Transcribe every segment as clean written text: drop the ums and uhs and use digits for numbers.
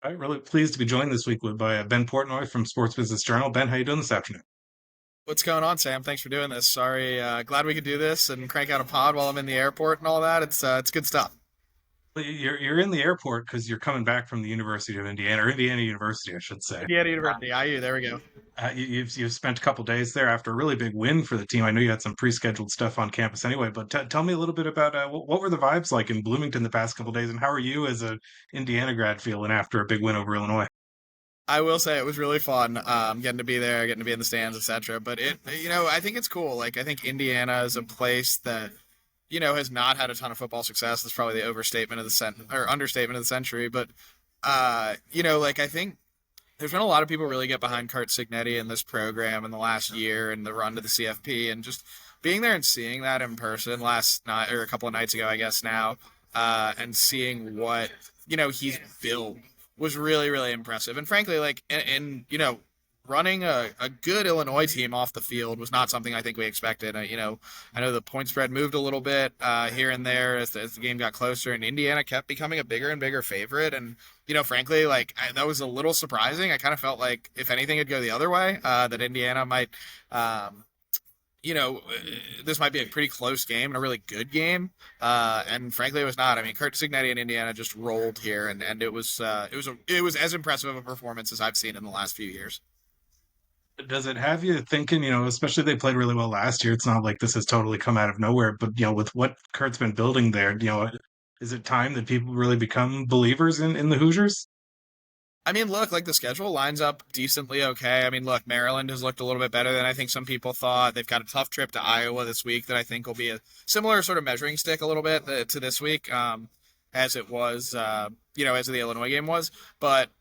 I'm really pleased to be joined this week by Ben Portnoy from Sports Business Journal. Ben, how you doing this afternoon? What's going on, Sam? Thanks for doing this. Sorry, glad we could do this and crank out a pod while I'm in the airport and all that. It's good stuff. Well, you're in the airport because you're coming back from the University of Indiana, or Indiana University, I should say. Indiana University, IU. There we go. You've spent a couple days there after a really big win for the team. I know you had some pre-scheduled stuff on campus anyway, but tell me a little bit about what were the vibes like in Bloomington the past couple days, and how are you as a Indiana grad feeling after a big win over Illinois? I will say it was really fun, getting to be there, getting to be in the stands, etc. But I think it's cool. Like, I think Indiana is a place that has not had a ton of football success. That's probably the overstatement of the or understatement of the century. But I think there's been a lot of people really get behind Curt Cignetti in this program in the last year and the run to the CFP, and just being there and seeing that in person last night or a couple of nights ago, I guess now, and seeing what he's built was really really impressive. And frankly, like and running a good Illinois team off the field was not something I think we expected. I know the point spread moved a little bit here and there as the game got closer, and Indiana kept becoming a bigger and bigger favorite. And frankly, like that was a little surprising. I kind of felt like if anything, it'd go the other way. That Indiana might, um, you know, this might be a pretty close game and a really good game. And frankly, it was not. I mean, Curt Cignetti and Indiana just rolled here, and it was as impressive of a performance as I've seen in the last few years. Does it have you thinking, especially they played really well last year. It's not like this has totally come out of nowhere, but with what Kurt's been building there, is it time that people really become believers in the Hoosiers? I mean, look, like the schedule lines up decently okay. I mean, look, Maryland has looked a little bit better than I think some people thought. They've got a tough trip to Iowa this week that I think will be a similar sort of measuring stick a little bit to this week, as it was, as the Illinois game was. But,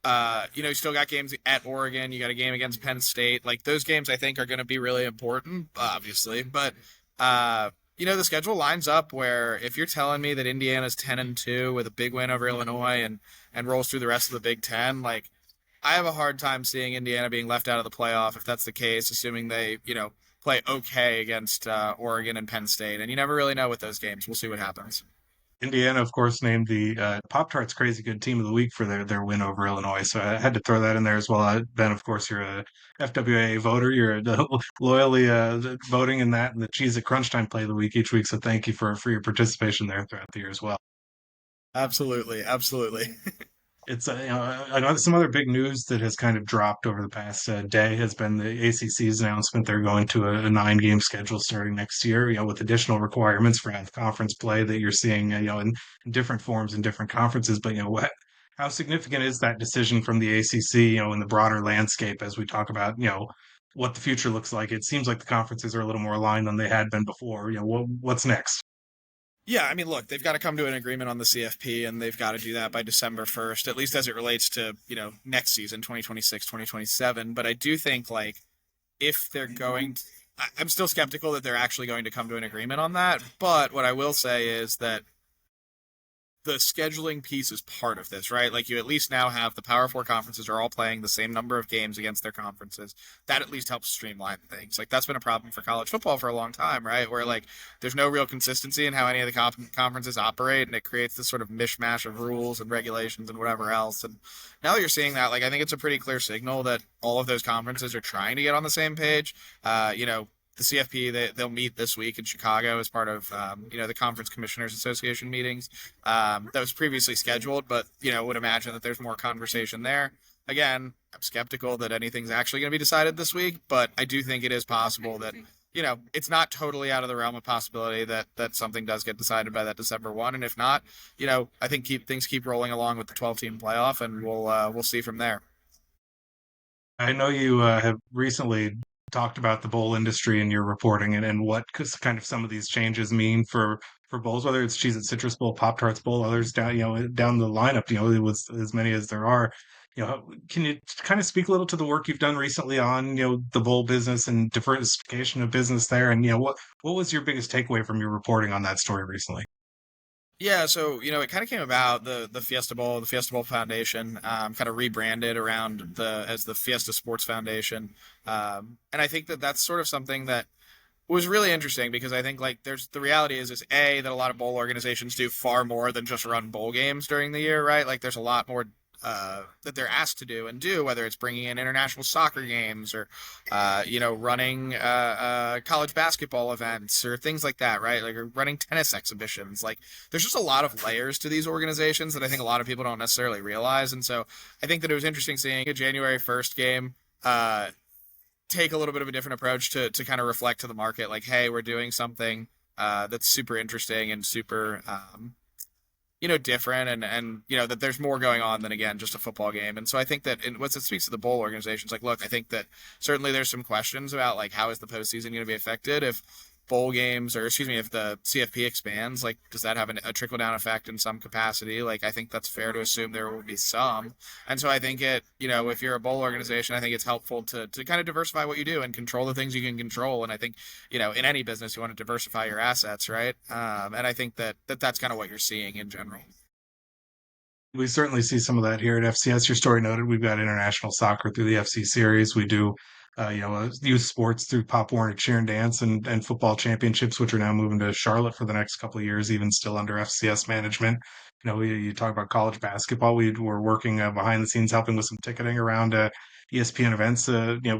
you still got games at Oregon. You got a game against Penn State. Like those games, I think, are going to be really important, obviously. But, the schedule lines up where if you're telling me that Indiana's 10-2 with a big win over Illinois and rolls through the rest of the Big Ten, like I have a hard time seeing Indiana being left out of the playoff if that's the case, assuming they, play okay against Oregon and Penn State. And you never really know with those games. We'll see what happens. Indiana, of course, named the Pop Tarts Crazy Good Team of the Week for their win over Illinois. So I had to throw that in there as well. Ben, of course, you're a FWA voter. You're loyally voting in that and the Cheese at Crunch Time play of the week each week. So thank you for your participation there throughout the year as well. Absolutely, absolutely. It's I know some other big news that has kind of dropped over the past day has been the ACC's announcement they're going to a 9-game schedule starting next year. With additional requirements for conference play that you're seeing, in different forms in different conferences. But how significant is that decision from the ACC, in the broader landscape as we talk about, what the future looks like? It seems like the conferences are a little more aligned than they had been before. What's next? Yeah, I mean, look, they've got to come to an agreement on the CFP, and they've got to do that by December 1st, at least as it relates to, next season, 2026, 2027. But I do think, like, if they're going to, I'm still skeptical that they're actually going to come to an agreement on that. But what I will say is that the scheduling piece is part of this, right? Like you at least now have the Power Four conferences are all playing the same number of games against their conferences. That at least helps streamline things. Like that's been a problem for college football for a long time, right? Where like there's no real consistency in how any of the conferences operate, and it creates this sort of mishmash of rules and regulations and whatever else. And now that you're seeing that, like I think it's a pretty clear signal that all of those conferences are trying to get on the same page. The CFP they'll meet this week in Chicago as part of the Conference Commissioners Association meetings that was previously scheduled, but would imagine that there's more conversation there. Again, I'm skeptical that anything's actually going to be decided this week, but I do think it is possible that it's not totally out of the realm of possibility that something does get decided by that December 1, and if not, I think things keep rolling along with the 12-team playoff, and we'll see from there. I know you have recently talked about the bowl industry in your reporting and what kind of some of these changes mean for bowls, whether it's Cheez It Citrus Bowl, Pop Tarts Bowl, others down down the lineup, with as many as there are. Can you kind of speak a little to the work you've done recently on the bowl business and diversification of business there, and what was your biggest takeaway from your reporting on that story recently? Yeah, so it kind of came about the Fiesta Bowl Foundation, kind of rebranded around the as the Fiesta Sports Foundation, and I think that that's sort of something that was really interesting because I think like there's the reality is a that a lot of bowl organizations do far more than just run bowl games during the year, right? Like there's a lot more that they're asked to do and do, whether it's bringing in international soccer games or running college basketball events or things like that, right? Like or running tennis exhibitions. Like there's just a lot of layers to these organizations that I think a lot of people don't necessarily realize. And so I think that it was interesting seeing a January 1st game take a little bit of a different approach to kind of reflect to the market, like, hey, we're doing something that's super interesting and super different, and that there's more going on than again just a football game. And so I think that once it speaks to the bowl organizations, like, look, I think that certainly there's some questions about like how is the postseason going to be affected if bowl games, or excuse me, if the CFP expands, like does that have a trickle down effect in some capacity? Like I think that's fair to assume there will be some. And so I think if you're a bowl organization, I think it's helpful to kind of diversify what you do and control the things you can control. And I think in any business you want to diversify your assets, right? And I think that's kind of what you're seeing in general. We certainly see some of that here at FCS. Your story noted we've got international soccer through the FC series. We do, youth sports through Pop Warner Cheer and Dance and football championships, which are now moving to Charlotte for the next couple of years, even still under FCS management. You talk about college basketball. We were working behind the scenes, helping with some ticketing around ESPN events,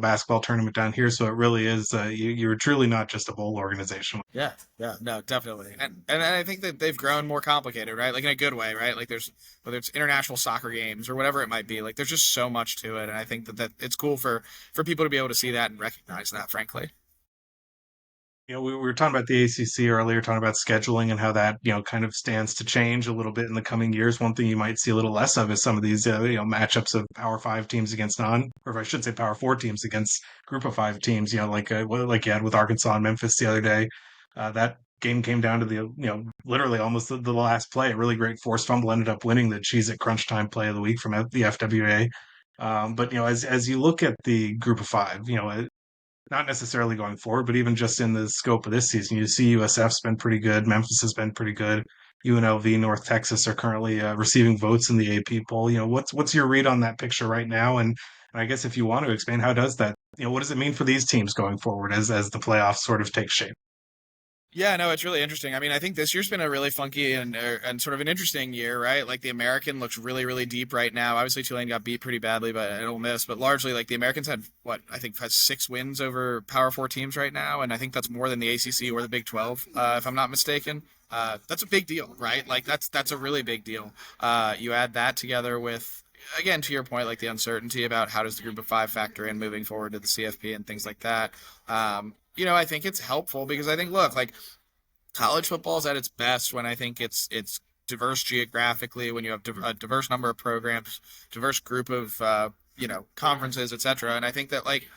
basketball tournament down here. So it really is, you're truly not just a bowl organization. Yeah, yeah, no, definitely, and I think that they've grown more complicated, right? Like in a good way, right? Like there's whether it's international soccer games or whatever it might be, like there's just so much to it, and I think that it's cool for people to be able to see that and recognize that, frankly. We were talking about the ACC earlier, talking about scheduling and how that, kind of stands to change a little bit in the coming years. One thing you might see a little less of is some of these, matchups of Power Five teams against or if I should say Power Four teams against Group of Five teams. Like you had with Arkansas and Memphis the other day. That game came down to literally almost the last play. A really great forced fumble ended up winning the Cheese at Crunch Time play of the week from the FWA. But as you look at the Group of Five, not necessarily going forward, but even just in the scope of this season, you see USF's been pretty good. Memphis has been pretty good. UNLV, North Texas are currently receiving votes in the AP poll. What's your read on that picture right now? And I guess if you want to expand, how does that, what does it mean for these teams going forward as the playoffs sort of take shape? Yeah, no, it's really interesting. I mean, I think this year's been a really funky and sort of an interesting year, right? Like the American looks really, really deep right now. Obviously, Tulane got beat pretty badly by Ole Miss, but largely, like the Americans had what I think has 6 wins over Power Four teams right now, and I think that's more than the ACC or the Big 12, if I'm not mistaken. That's a big deal, right? Like that's a really big deal. You add that together with again to your point, like the uncertainty about how does the Group of Five factor in moving forward to the CFP and things like that. I think it's helpful because I think, look, like college football is at its best when I think it's diverse geographically, when you have a diverse number of programs, diverse group of conferences, etc. And I think that like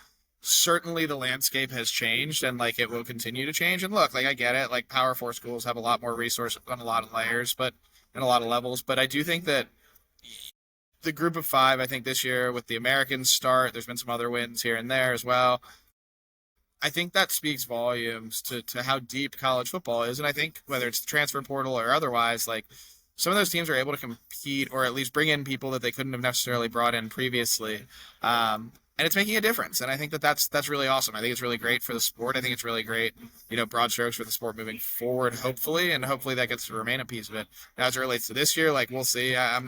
certainly the landscape has changed and like it will continue to change. And look, like I get it, like Power Four schools have a lot more resources on a lot of layers, but and a lot of levels. But I do think that the Group of Five, I think this year with the Americans start, there's been some other wins here and there as well. I think that speaks volumes to how deep college football is. And I think whether it's the transfer portal or otherwise, like some of those teams are able to compete or at least bring in people that they couldn't have necessarily brought in previously. And it's making a difference. And I think that's really awesome. I think it's really great for the sport. I think it's really great, broad strokes for the sport moving forward, hopefully. And hopefully that gets to remain a piece of it. Now, as it relates to this year, like we'll see. I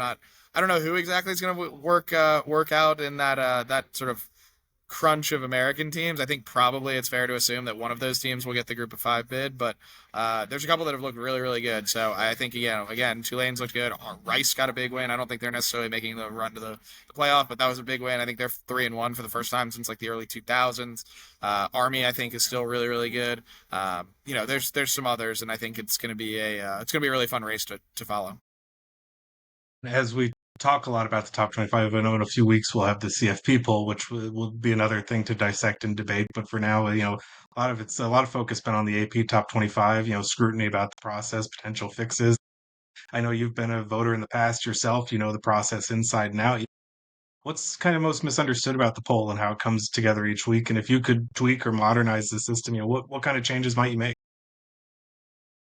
don't know who exactly is going to work out in that sort of crunch of American teams. I think probably it's fair to assume that one of those teams will get the Group of Five bid, but there's a couple that have looked really, really good. So I think again, Tulane's looked good. Rice got a big win. I don't think they're necessarily making the run to the playoff, but that was a big win. I think they're 3-1 for the first time since like the early 2000s. Army, I think, is still really, really good. There's some others, and I think it's going to be a really fun race to follow. As we talk a lot about the top 25, I know in a few weeks we'll have the CFP poll, which will be another thing to dissect and debate. But for now, a lot of focus been on the AP top 25, scrutiny about the process, potential fixes. I know you've been a voter in the past yourself, you know the process inside and out. What's kind of most misunderstood about the poll and how it comes together each week? And if you could tweak or modernize the system, what kind of changes might you make?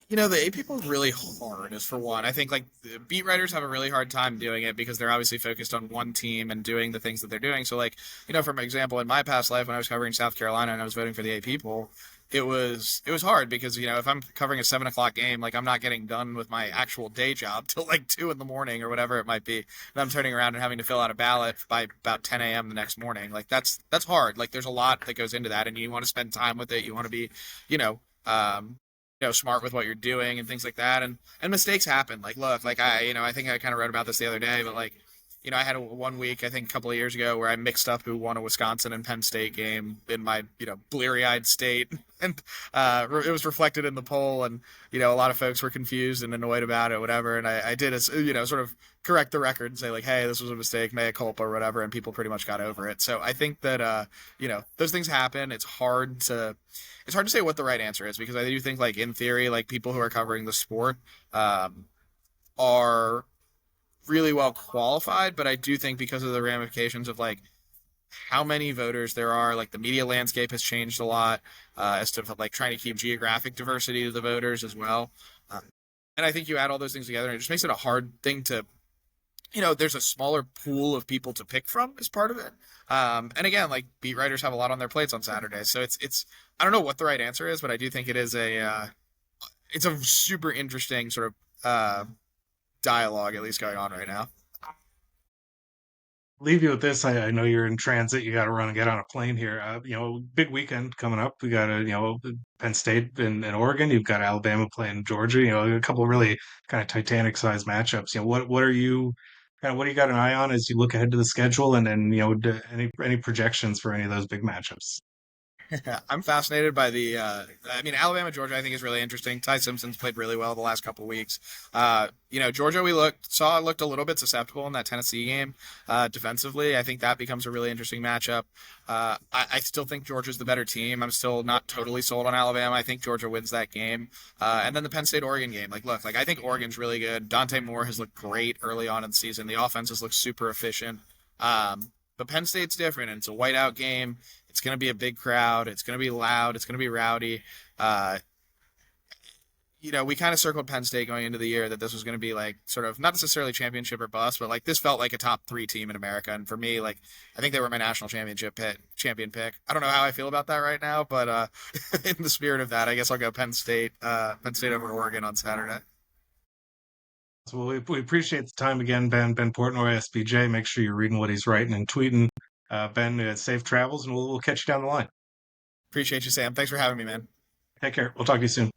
The A people are really hard, is for one. I think like the beat writers have a really hard time doing it because they're obviously focused on one team and doing the things that they're doing. So like, for example, in my past life when I was covering South Carolina and I was voting for the A people, it was hard because if I'm covering a 7 o'clock game, like I'm not getting done with my actual day job till like 2 in the morning or whatever it might be, and I'm turning around and having to fill out a ballot by about 10 a.m. the next morning. Like that's hard. Like there's a lot that goes into that, and you want to spend time with it. You want to be, you know, smart with what you're doing and things like that. And mistakes happen. Like look, like I think I kind of wrote about this the other day, but like I had one week, I think a couple of years ago, where I mixed up who won a Wisconsin and Penn State game in my, bleary-eyed state, and it was reflected in the poll, and a lot of folks were confused and annoyed about it, whatever. And I did, sort of correct the record and say like, hey, this was a mistake, mea culpa, or whatever, and people pretty much got over it. So I think that those things happen. It's hard to say what the right answer is because I do think like in theory, like people who are covering the sport are really well qualified, but I do think because of the ramifications of like how many voters there are, like the media landscape has changed a lot as to like trying to keep geographic diversity to the voters as well. Uh, and I think you add all those things together, and it just makes it a hard thing to, there's a smaller pool of people to pick from as part of it. And again, like beat writers have a lot on their plates on Saturday, so it's I don't know what the right answer is, but I do think it is it's a super interesting sort of dialogue at least going on right now. Leave you with this. I know you're in transit. You got to run and get on a plane here. Big weekend coming up. We got Penn State and Oregon. You've got Alabama playing Georgia. A couple of really kind of Titanic-sized matchups. What are you kind of what do you got an eye on as you look ahead to the schedule, and then any projections for any of those big matchups? I'm fascinated by Alabama Georgia. I think is really interesting. Ty Simpson's played really well the last couple of weeks. Georgia we looked a little bit susceptible in that Tennessee game defensively. I think that becomes a really interesting matchup. I still think Georgia's the better team. I'm still not totally sold on Alabama. I think Georgia wins that game. And then the Penn State Oregon game. Like look, like I think Oregon's really good. Dante Moore has looked great early on in the season. The offense has looked super efficient. But Penn State's different, and it's a whiteout game. It's going to be a big crowd. It's going to be loud. It's going to be rowdy. Uh, we kind of circled Penn State going into the year that this was going to be like sort of not necessarily championship or bust, but like this felt like a top three team in America. And for me, like I think they were my national champion pick. I don't know how I feel about that right now, but in the spirit of that, I guess I'll go Penn State. Penn State over Oregon on Saturday. So we appreciate the time again, Ben. Ben Portnoy, SBJ. Make sure you're reading what he's writing and tweeting. Ben, safe travels, and we'll catch you down the line. Appreciate you, Sam. Thanks for having me, man. Take care. We'll talk to you soon.